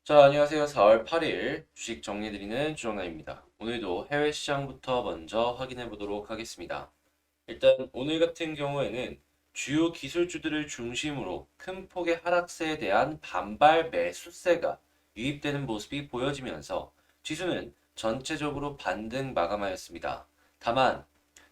자, 안녕하세요. 4월 8일 주식 정리해드리는 주정남입니다. 오늘도 해외 시장부터 먼저 확인해 보도록 하겠습니다. 일단 오늘 같은 경우에는 주요 기술주들을 중심으로 큰 폭의 하락세에 대한 반발 매수세가 유입되는 모습이 보여지면서 지수는 전체적으로 반등 마감하였습니다. 다만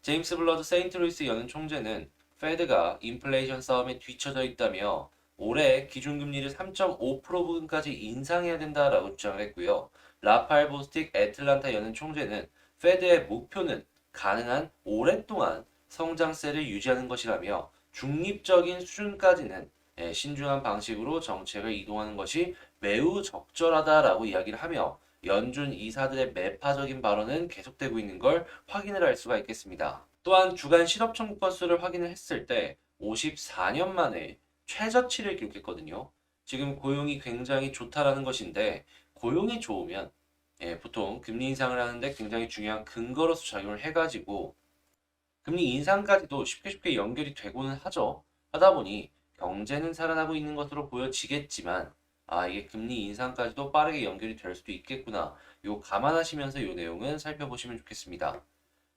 제임스 블러드 세인트루이스 연은 총재는 페드가 인플레이션 싸움에 뒤처져 있다며 올해 기준금리를 3.5%부근까지 인상해야 된다라고 주장을 했고요. 라팔 보스틱 애틀란타 연은 총재는 페드의 목표는 가능한 오랫동안 성장세를 유지하는 것이라며 중립적인 수준까지는 신중한 방식으로 정책을 이동하는 것이 매우 적절하다라고 이야기를 하며 연준 이사들의 매파적인 발언은 계속되고 있는 걸 확인을 할 수가 있겠습니다. 또한 주간 실업 청구 건수를 확인을 했을 때 54년 만에 최저치를 기록했거든요. 지금 고용이 굉장히 좋다라는 것인데 고용이 좋으면 보통 금리 인상을 하는데 굉장히 중요한 근거로서 작용을 해가지고 금리 인상까지도 쉽게 연결이 되고는 하죠. 하다 보니 경제는 살아나고 있는 것으로 보여지겠지만 이게 금리 인상까지도 빠르게 연결이 될 수도 있겠구나. 요 감안하시면서 요 내용은 살펴보시면 좋겠습니다.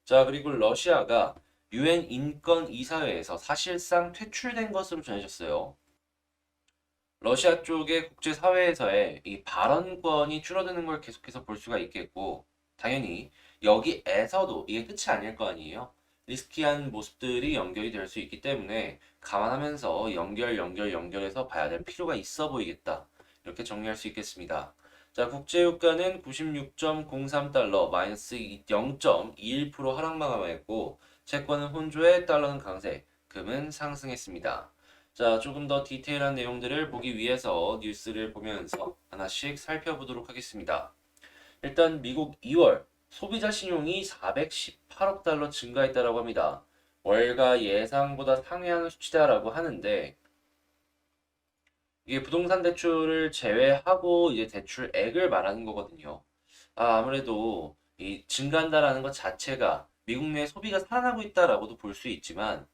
자, 그리고 러시아가 유엔 인권 이사회에서 사실상 퇴출된 것으로 전해졌어요. 러시아 쪽의 국제사회에서의 이 발언권이 줄어드는 걸 계속해서 볼 수가 있겠고, 당연히 여기에서도 이게 끝이 아닐 거 아니에요. 리스키한 모습들이 연결이 될 수 있기 때문에 감안하면서 연결해서 봐야 될 필요가 있어 보이겠다. 이렇게 정리할 수 있겠습니다. 자, 국제유가는 96.03달러, 마이너스 0.21% 하락 마감했고, 채권은 혼조에 달러는 강세, 금은 상승했습니다. 자, 조금 더 디테일한 내용들을 보기 위해서 뉴스를 보면서 하나씩 살펴보도록 하겠습니다. 일단 미국 2월 소비자 신용이 418억 달러 증가했다라고 합니다. 월가 예상보다 상회하는 수치다라고 하는데 이게 부동산 대출을 제외하고 이제 대출액을 말하는 거거든요. 아무래도 이 증가한다라는 것 자체가 미국 내 소비가 살아나고 있다라고도 볼 수 있지만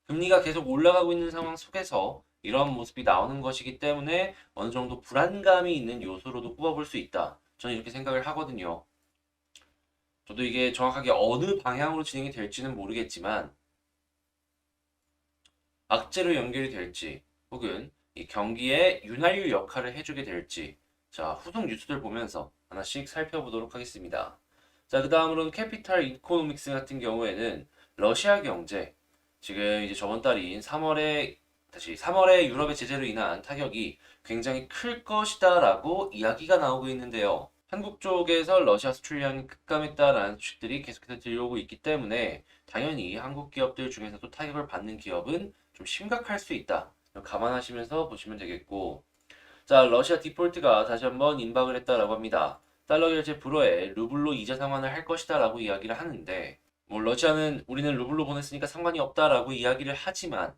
금리가 계속 올라가고 있는 상황 속에서 이러한 모습이 나오는 것이기 때문에 어느 정도 불안감이 있는 요소로도 꼽아볼 수 있다. 저는 이렇게 생각을 하거든요. 저도 이게 정확하게 어느 방향으로 진행이 될지는 모르겠지만 악재로 연결이 될지 혹은 이 경기에 윤활유 역할을 해주게 될지 자, 후속 뉴스들 보면서 하나씩 살펴보도록 하겠습니다. 자, 그 다음으로는 캐피탈 이코노믹스 같은 경우에는 러시아 경제 지금 이제 저번 달인 3월에 유럽의 제재로 인한 타격이 굉장히 클 것이다라고 이야기가 나오고 있는데요. 한국 쪽에서 러시아 수출량이 급감했다라는 소식들이 계속해서 들려오고 있기 때문에 당연히 한국 기업들 중에서도 타격을 받는 기업은 좀 심각할 수 있다. 감안하시면서 보시면 되겠고, 자, 러시아 디폴트가 다시 한번 임박을 했다라고 합니다. 달러 결제 불허에 루블로 이자 상환을 할 것이다라고 이야기를 하는데, 뭐 러시아는 우리는 루블로 보냈으니까 상관이 없다라고 이야기를 하지만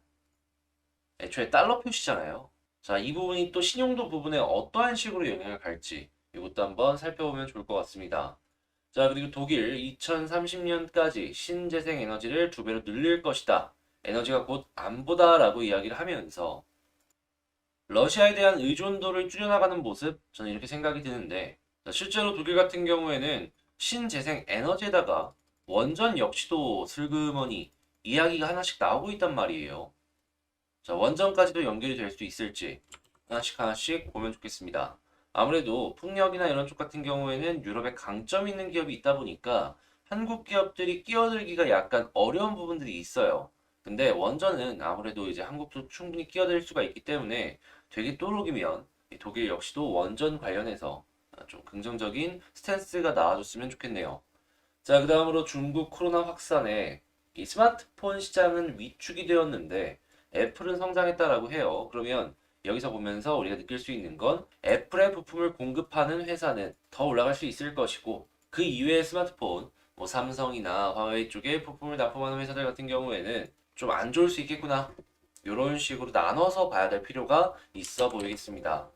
애초에 달러 표시잖아요. 자, 이 부분이 또 신용도 부분에 어떠한 식으로 영향을 갈지 이것도 한번 살펴보면 좋을 것 같습니다. 자, 그리고 독일 2030년까지 신재생 에너지를 2배로 늘릴 것이다. 에너지가 곧 안보다라고 이야기를 하면서 러시아에 대한 의존도를 줄여나가는 모습 저는 이렇게 생각이 드는데 자, 실제로 독일 같은 경우에는 신재생 에너지에다가 원전 역시도 슬그머니 이야기가 하나씩 나오고 있단 말이에요. 자, 원전까지도 연결이 될 수 있을지 하나씩 보면 좋겠습니다. 아무래도 풍력이나 이런 쪽 같은 경우에는 유럽에 강점이 있는 기업이 있다 보니까 한국 기업들이 끼어들기가 약간 어려운 부분들이 있어요. 근데 원전은 아무래도 이제 한국도 충분히 끼어들 수가 있기 때문에 되게 또록이면 독일 역시도 원전 관련해서 좀 긍정적인 스탠스가 나와줬으면 좋겠네요. 자, 그 다음으로 중국 코로나 확산에 이 스마트폰 시장은 위축이 되었는데 애플은 성장했다라고 해요. 그러면 여기서 보면서 우리가 느낄 수 있는 건 애플의 부품을 공급하는 회사는 더 올라갈 수 있을 것이고 그 이외의 스마트폰, 뭐 삼성이나 화웨이 쪽에 부품을 납품하는 회사들 같은 경우에는 좀 안 좋을 수 있겠구나. 이런 식으로 나눠서 봐야 될 필요가 있어 보이겠습니다.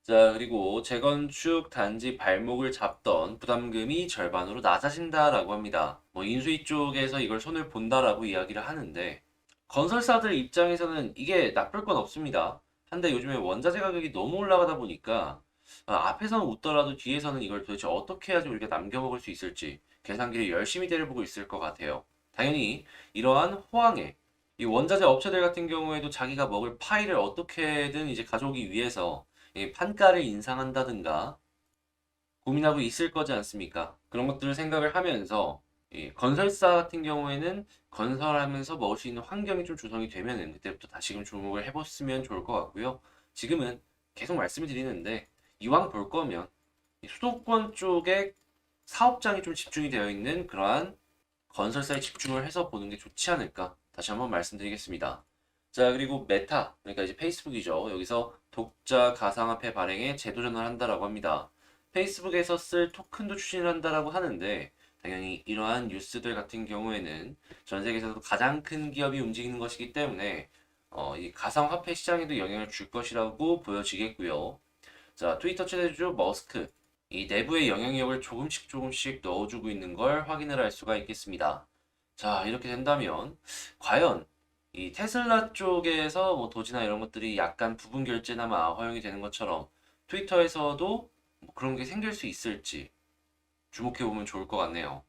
자, 그리고 재건축 단지 발목을 잡던 부담금이 절반으로 낮아진다라고 합니다. 뭐 인수위 쪽에서 이걸 손을 본다라고 이야기를 하는데 건설사들 입장에서는 이게 나쁠 건 없습니다. 한데 요즘에 원자재 가격이 너무 올라가다 보니까 앞에서는 웃더라도 뒤에서는 이걸 도대체 어떻게 해야지 우리가 남겨먹을 수 있을지 계산기를 열심히 때려보고 있을 것 같아요. 당연히 이러한 호황에 이 원자재 업체들 같은 경우에도 자기가 먹을 파이를 어떻게든 이제 가져오기 위해서 이 판가를 인상한다든가 고민하고 있을 거지 않습니까? 그런 것들을 생각을 하면서 이 건설사 같은 경우에는 건설하면서 먹을 수 있는 환경이 좀 조성이 되면은 그때부터 다시금 주목을 해봤으면 좋을 것 같고요. 지금은 계속 말씀을 드리는데 이왕 볼 거면 이 수도권 쪽에 사업장이 좀 집중이 되어 있는 그러한 건설사에 집중을 해서 보는 게 좋지 않을까 다시 한번 말씀드리겠습니다. 자, 그리고 메타, 그러니까 이제 페이스북이죠. 여기서 독자 가상화폐 발행에 제도 전환을 한다라고 합니다. 페이스북에서 쓸 토큰도 추진을 한다라고 하는데 당연히 이러한 뉴스들 같은 경우에는 전 세계에서도 가장 큰 기업이 움직이는 것이기 때문에 이 가상화폐 시장에도 영향을 줄 것이라고 보여지겠고요. 자, 트위터 최대주 머스크, 이 내부의 영향력을 조금씩 넣어주고 있는 걸 확인을 할 수가 있겠습니다. 자, 이렇게 된다면 과연 이 테슬라 쪽에서 뭐 도지나 이런 것들이 약간 부분 결제나마 허용이 되는 것처럼 트위터에서도 뭐 그런 게 생길 수 있을지 주목해 보면 좋을 것 같네요.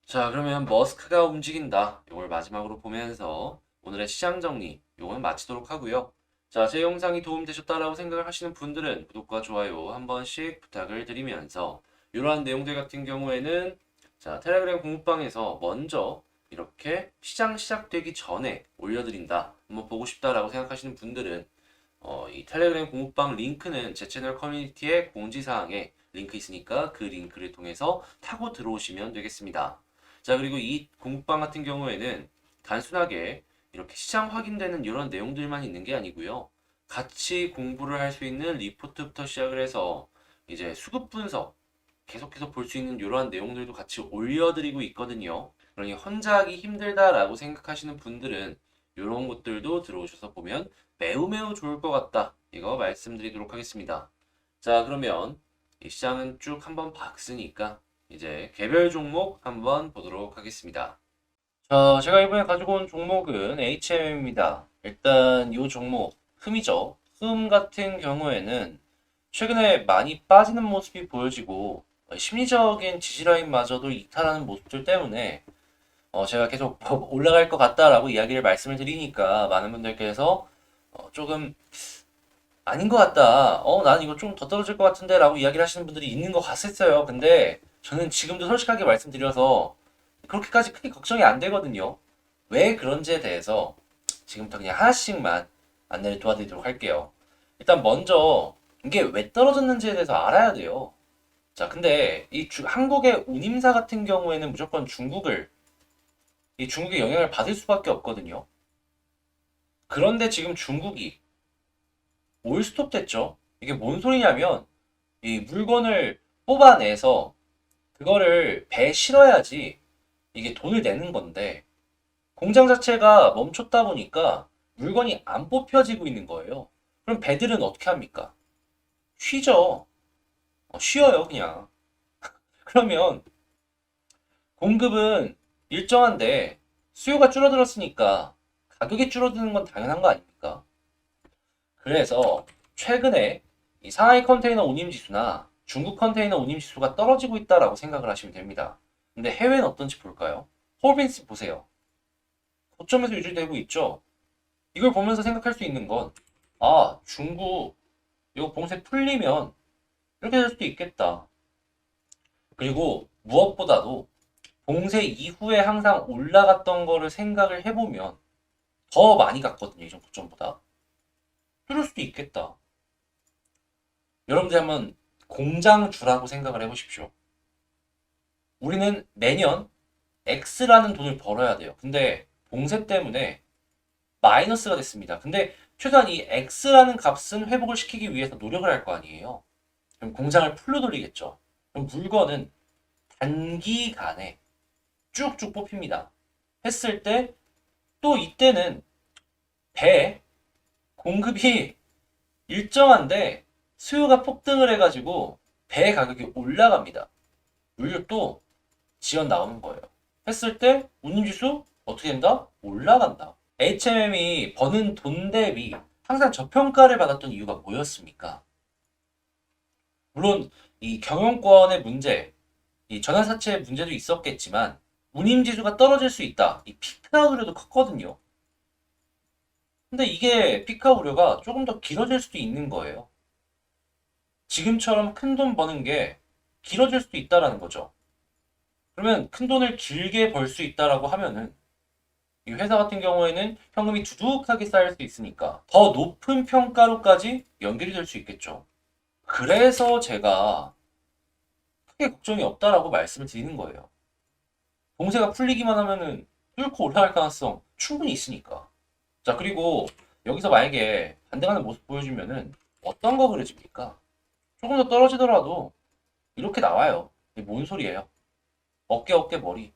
자, 그러면 머스크가 움직인다. 이걸 마지막으로 보면서 오늘의 시장 정리 요거는 마치도록 하고요. 자, 제 영상이 도움되셨다라고 생각을 하시는 분들은 구독과 좋아요 한 번씩 부탁을 드리면서 이러한 내용들 같은 경우에는 자, 텔레그램 공부방에서 먼저 이렇게 시장 시작되기 전에 올려드린다. 한번 보고 싶다라고 생각하시는 분들은 이 텔레그램 공부방 링크는 제 채널 커뮤니티의 공지사항에 링크 있으니까 그 링크를 통해서 타고 들어오시면 되겠습니다. 자, 그리고 이 공부방 같은 경우에는 단순하게 이렇게 시장 확인되는 이런 내용들만 있는 게 아니고요. 같이 공부를 할 수 있는 리포트부터 시작을 해서 이제 수급 분석 계속해서 볼 수 있는 이러한 내용들도 같이 올려드리고 있거든요. 그러니 혼자 하기 힘들다라고 생각하시는 분들은 이런 것들도 들어오셔서 보면 매우 좋을 것 같다. 이거 말씀드리도록 하겠습니다. 자, 그러면 이 시장은 쭉 한번 봤으니까 이제 개별 종목 한번 보도록 하겠습니다. 자, 제가 이번에 가지고 온 종목은 HM입니다. 일단 이 종목 흠이죠. 흠 같은 경우에는 최근에 많이 빠지는 모습이 보여지고 심리적인 지지라인마저도 이탈하는 모습들 때문에 제가 계속 올라갈 것 같다라고 이야기를 말씀을 드리니까 많은 분들께서 조금 아닌 것 같다. 난 이거 좀 더 떨어질 것 같은데 라고 이야기를 하시는 분들이 있는 것 같았어요. 근데 저는 지금도 솔직하게 말씀드려서 그렇게까지 크게 걱정이 안 되거든요. 왜 그런지에 대해서 지금부터 그냥 하나씩만 안내를 도와드리도록 할게요. 일단 먼저 이게 왜 떨어졌는지에 대해서 알아야 돼요. 자, 근데 이 한국의 운임사 같은 경우에는 무조건 이 중국의 영향을 받을 수밖에 없거든요. 그런데 지금 중국이 올스톱 됐죠. 이게 뭔 소리냐면 이 물건을 뽑아내서 그거를 배에 실어야지 이게 돈을 내는 건데 공장 자체가 멈췄다 보니까 물건이 안 뽑혀지고 있는 거예요. 그럼 배들은 어떻게 합니까? 쉬죠. 쉬어요, 그냥. 그러면 공급은 일정한데 수요가 줄어들었으니까 가격이 줄어드는 건 당연한 거 아닙니까? 그래서 최근에 이 상하이 컨테이너 운임 지수나 중국 컨테이너 운임 지수가 떨어지고 있다라고 생각을 하시면 됩니다. 근데 해외는 어떤지 볼까요? 홀빈스 보세요. 고점에서 유지되고 있죠. 이걸 보면서 생각할 수 있는 건 중국 이거 봉쇄 풀리면 이렇게 될 수도 있겠다. 그리고 무엇보다도 봉쇄 이후에 항상 올라갔던 거를 생각을 해보면 더 많이 갔거든요. 이전 고점보다. 뚫을 수도 있겠다. 여러분들 한번 공장주라고 생각을 해보십시오. 우리는 매년 X라는 돈을 벌어야 돼요. 근데 봉쇄 때문에 마이너스가 됐습니다. 근데 최소한 이 X라는 값은 회복을 시키기 위해서 노력을 할 거 아니에요. 그럼 공장을 풀로 돌리겠죠. 그럼 물건은 단기간에 쭉쭉 뽑힙니다. 했을 때 또 이때는 배 공급이 일정한데 수요가 폭등을 해가지고 배 가격이 올라갑니다. 물류도 지연 나오는 거예요. 했을 때 운임지수 어떻게 된다? 올라간다. HMM이 버는 돈 대비 항상 저평가를 받았던 이유가 뭐였습니까? 물론 이 경영권의 문제, 이 전환사채의 문제도 있었겠지만 운임지수가 떨어질 수 있다. 이 피크아웃 우려도 컸거든요. 근데 이게 피크아웃 우려가 조금 더 길어질 수도 있는 거예요. 지금처럼 큰 돈 버는 게 길어질 수도 있다라는 거죠. 그러면 큰 돈을 길게 벌 수 있다라고 하면은 이 회사 같은 경우에는 현금이 두둑하게 쌓일 수 있으니까 더 높은 평가로까지 연결이 될 수 있겠죠. 그래서 제가 크게 걱정이 없다라고 말씀을 드리는 거예요. 봉쇄가 풀리기만 하면은 뚫고 올라갈 가능성 충분히 있으니까. 자, 그리고 여기서 만약에 반등하는 모습 보여주면은 어떤 거 그려집니까? 조금 더 떨어지더라도 이렇게 나와요. 이게 뭔 소리예요? 어깨 머리.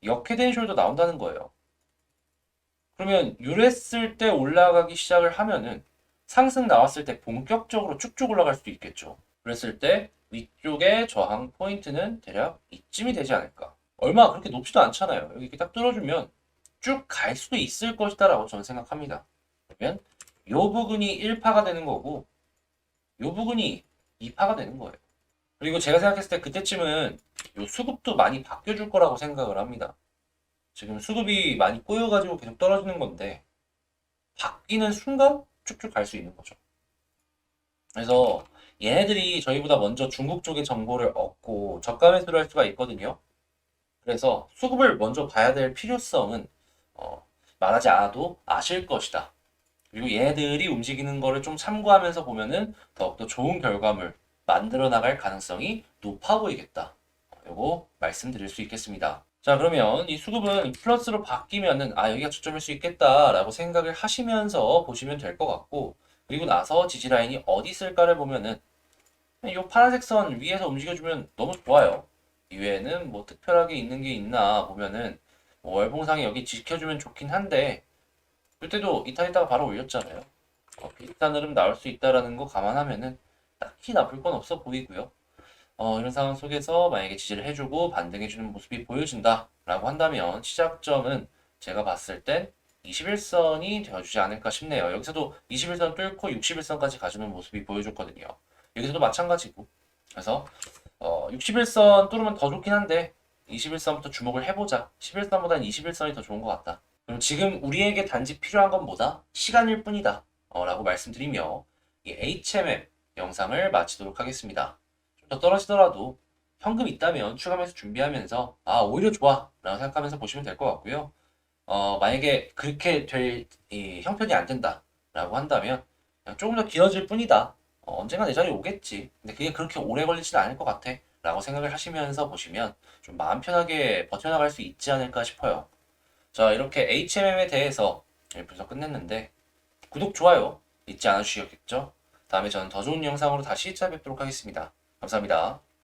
역회된 숄더 나온다는 거예요. 그러면 이랬을 때 올라가기 시작을 하면은 상승 나왔을 때 본격적으로 쭉쭉 올라갈 수도 있겠죠. 그랬을 때 위쪽의 저항 포인트는 대략 이쯤이 되지 않을까. 얼마 그렇게 높지도 않잖아요. 여기 이렇게 딱 뚫어주면 쭉 갈 수도 있을 것이다라고 저는 생각합니다. 그러면 이 부분이 1파가 되는 거고 이 부분이 2파가 되는 거예요. 그리고 제가 생각했을 때 그때쯤은 이 수급도 많이 바뀌어줄 거라고 생각을 합니다. 지금 수급이 많이 꼬여가지고 계속 떨어지는 건데 바뀌는 순간 쭉쭉 갈 수 있는 거죠. 그래서 얘네들이 저희보다 먼저 중국 쪽의 정보를 얻고 저가 매수를 할 수가 있거든요. 그래서 수급을 먼저 봐야 될 필요성은 말하지 않아도 아실 것이다. 그리고 얘네들이 움직이는 거를 좀 참고하면서 보면은 더욱더 좋은 결과물 만들어 나갈 가능성이 높아 보이겠다. 요거 말씀드릴 수 있겠습니다. 자, 그러면 이 수급은 플러스로 바뀌면은 여기가 저점일 수 있겠다라고 생각을 하시면서 보시면 될 것 같고, 그리고 나서 지지 라인이 어디 있을까를 보면은 이 파란색 선 위에서 움직여주면 너무 좋아요. 이외에는 뭐 특별하게 있는 게 있나 보면은 뭐 월봉상에 여기 지켜주면 좋긴 한데 그때도 이탈 했다가 바로 올렸잖아요. 비슷한 흐름 나올 수 있다라는 거 감안하면은 딱히 나쁠 건 없어 보이고요. 이런 상황 속에서 만약에 지지를 해주고 반등해주는 모습이 보여진다라고 한다면 시작점은 제가 봤을 땐 21선이 되어주지 않을까 싶네요. 여기서도 21선 뚫고 61선까지 가주는 모습이 보여줬거든요. 여기서도 마찬가지고. 그래서 61선 뚫으면 더 좋긴 한데 21선부터 주목을 해보자. 11선보다는 21선이 더 좋은 것 같다. 그럼 지금 우리에게 단지 필요한 건 뭐다? 시간일 뿐이다. 라고 말씀드리며 이 HMM 영상을 마치도록 하겠습니다. 좀 더 떨어지더라도 현금 있다면 추가 매수 준비하면서 오히려 좋아 라고 생각하면서 보시면 될 것 같고요. 만약에 그렇게 될 형편이 안 된다 라고 한다면 그냥 조금 더 길어질 뿐이다. 언젠가 내 자리에 오겠지. 근데 그게 그렇게 오래 걸리지는 않을 것 같아 라고 생각을 하시면서 보시면 좀 마음 편하게 버텨나갈 수 있지 않을까 싶어요. 자, 이렇게 HMM에 대해서 분석 끝냈는데 구독, 좋아요 잊지 않아주시겠죠? 다음에 저는 더 좋은 영상으로 다시 찾아뵙도록 하겠습니다. 감사합니다.